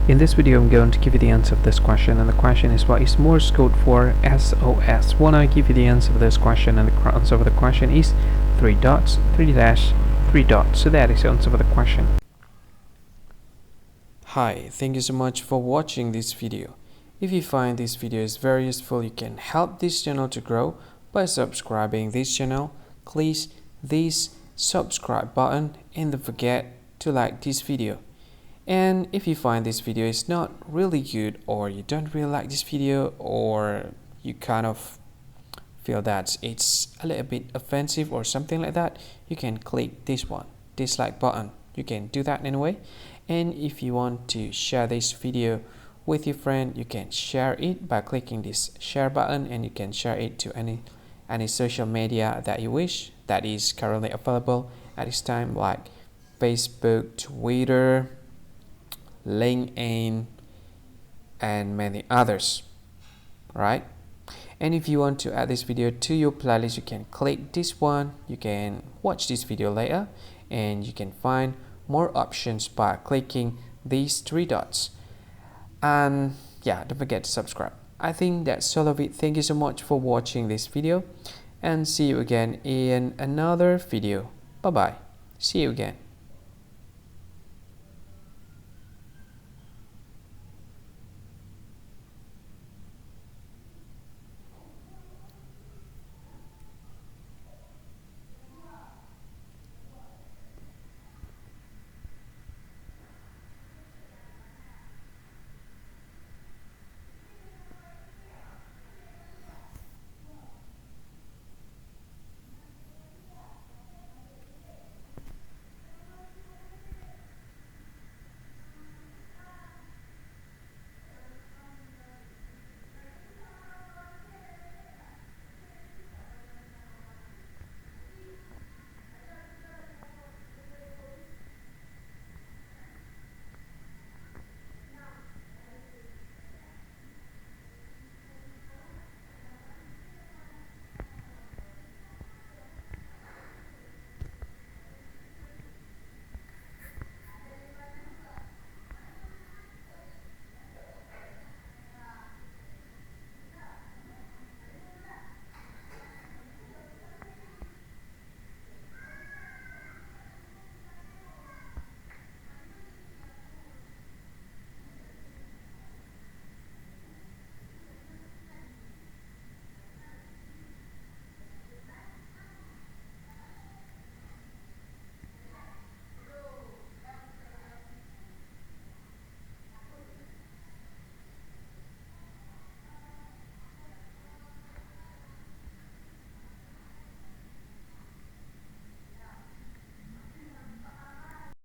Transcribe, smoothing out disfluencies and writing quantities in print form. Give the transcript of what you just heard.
In this video I'm going to give you the answer of this question, and the question is, what is Morse code for SOS? When I give you the answer of this question, and the answer of the question is 3 dots 3 dash 3 dots. So that is the answer of the question. Hi, thank you so much for watching this video. If you find this video is very useful, you can help this channel to grow by subscribing this channel. Click this subscribe button and don't forget to like this video. And if you find this video is not really good, or you don't really like this video, or you kind of feel that it's a little bit offensive or something like that, you can click this one, dislike button. You can do that anyway. And if you want to share this video with your friend, you can share it by clicking this share button, and you can share it to any social media that you wish that is currently available at this time, like Facebook, Twitter, LinkedIn, and many others, right? And if you want to add this video to your playlist, you can click this one. You can watch this video later, and you can find more options by clicking these 3 dots. And yeah, don't forget to subscribe. I think that's all of it. Thank you so much for watching this video, and see you again in another video. Bye bye. See you again.